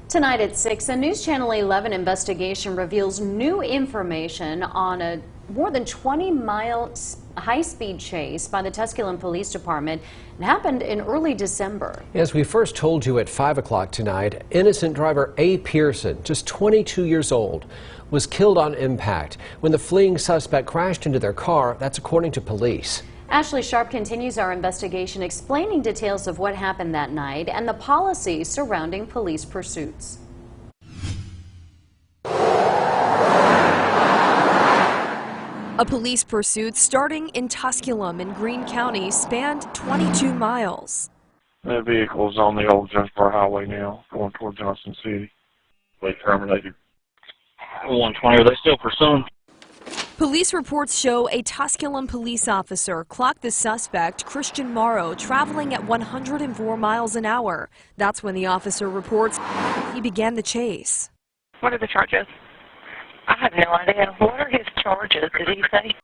Tonight at 6, a News Channel 11 investigation reveals new information on a more than 20-mile high-speed chase by the Tusculum Police Department. It happened in early December. As we first told you at 5 o'clock tonight, innocent driver A. Pearson, just 22 years old, was killed on impact when the fleeing suspect crashed into their car. That's according to police. Ashley Sharp continues our investigation, explaining details of what happened that night and the policy surrounding police pursuits. A police pursuit starting in Tusculum in Greene County spanned 22 miles. That vehicle's on the old Jonesboro Highway now, going toward Johnson City. They terminated 120. Are they still pursuing? Police reports show a Tusculum police officer clocked the suspect, Christian Morrow, traveling at 104 miles an hour. That's when the officer reports he began the chase. What are the charges? I have no idea. What are his charges, did he say?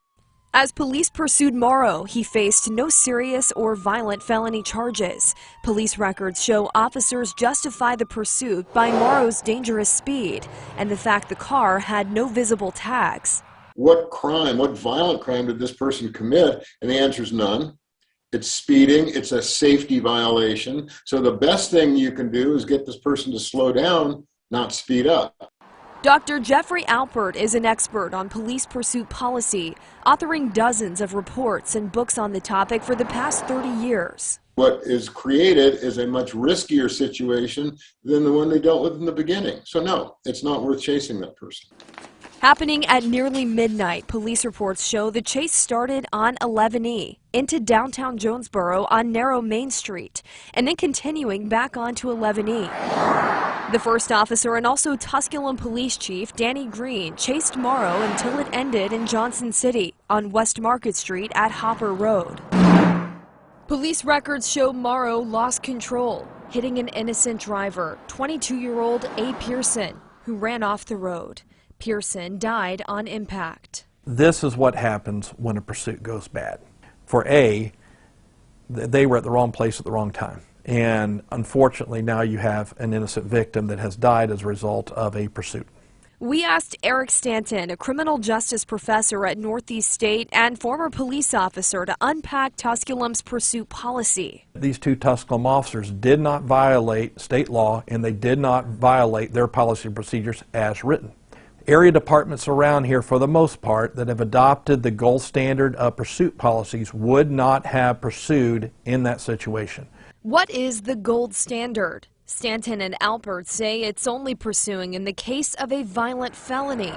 As police pursued Morrow, he faced no serious or violent felony charges. Police records show officers justify the pursuit by Morrow's dangerous speed and the fact the car had no visible tags. What crime, what violent crime did this person commit? And the answer is none. It's speeding. It's a safety violation. So the best thing you can do is get this person to slow down, not speed up. Dr. Jeffrey Alpert is an expert on police pursuit policy, authoring dozens of reports and books on the topic for the past 30 years. What is created is a much riskier situation than the one they dealt with in the beginning. So no, it's not worth chasing that person. Happening at nearly midnight, police reports show the chase started on 11E into downtown Jonesboro on narrow Main Street and then continuing back onto 11E. The first officer and also Tusculum Police Chief Danny Green chased Morrow until it ended in Johnson City on West Market Street at Hopper Road. Police records show Morrow lost control, hitting an innocent driver, 22-year-old A. Pearson, who ran off the road. Pearson died on impact. This is what happens when a pursuit goes bad. For A, they were at the wrong place at the wrong time. And unfortunately, now you have an innocent victim that has died as a result of a pursuit. We asked Eric Stanton, a criminal justice professor at Northeast State and former police officer, to unpack Tusculum's pursuit policy. These two Tusculum officers did not violate state law, and they did not violate their policy and procedures as written. Area departments around here, for the most part, that have adopted the gold standard of pursuit policies would not have pursued in that situation. What is the gold standard? Stanton and Alpert say it's only pursuing in the case of a violent felony.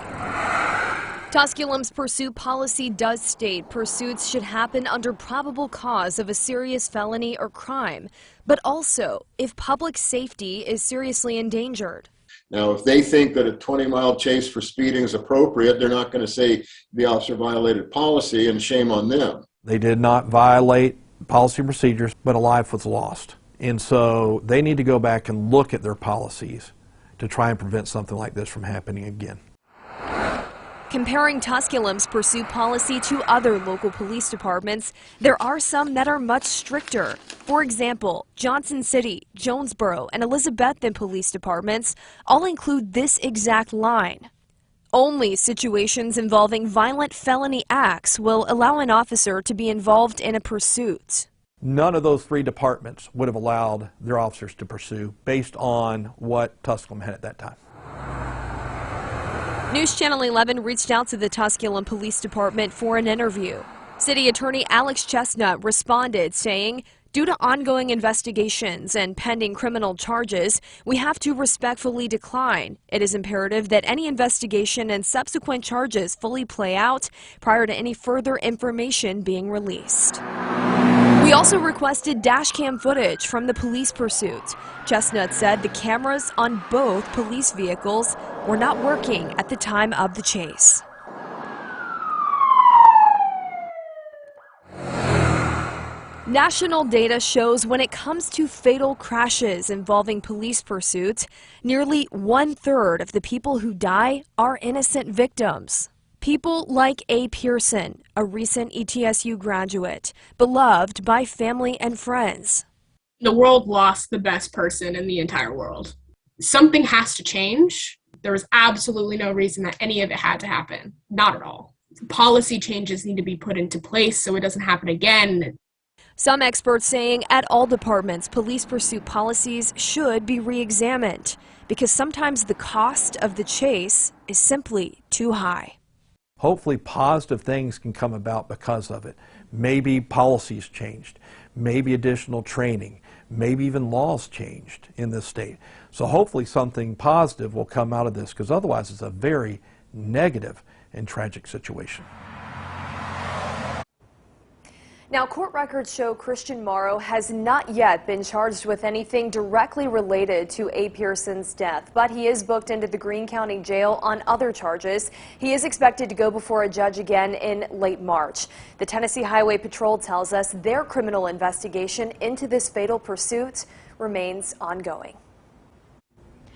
Tusculum's pursuit policy does state pursuits should happen under probable cause of a serious felony or crime, but also if public safety is seriously endangered. Now, if they think that a 20-mile chase for speeding is appropriate, they're not going to say the officer violated policy, and shame on them. They did not violate policy and procedures, but a life was lost. And so they need to go back and look at their policies to try and prevent something like this from happening again. Comparing Tusculum's pursuit policy to other local police departments, there are some that are much stricter. For example, Johnson City, Jonesboro, and Elizabethton police departments all include this exact line. Only situations involving violent felony acts will allow an officer to be involved in a pursuit. None of those three departments would have allowed their officers to pursue based on what Tusculum had at that time. News Channel 11 reached out to the Tusculum Police Department for an interview. City Attorney Alex Chestnut responded, saying, "Due to ongoing investigations and pending criminal charges, we have to respectfully decline. It is imperative that any investigation and subsequent charges fully play out prior to any further information being released." We also requested dashcam footage from the police pursuit. Chestnut said the cameras on both police vehicles were not working at the time of the chase. National data shows when it comes to fatal crashes involving police pursuits, nearly 1/3 of the people who die are innocent victims. People like A. Pearson, a recent ETSU graduate, beloved by family and friends. The world lost the best person in the entire world. something has to change. There was absolutely no reason that any of it had to happen. Not at all. Policy changes need to be put into place so it doesn't happen again. Some experts saying at all departments, police pursuit policies should be re-examined because sometimes the cost of the chase is simply too high. Hopefully positive things can come about because of it. Maybe policies changed, maybe additional training, maybe even laws changed in this state. So hopefully something positive will come out of this, because otherwise it's a very negative and tragic situation. Now, court records show Christian Morrow has not yet been charged with anything directly related to A. Pearson's death, but he is booked into the Greene County Jail on other charges. He is expected to go before a judge again in late March. The Tennessee Highway Patrol tells us their criminal investigation into this fatal pursuit remains ongoing.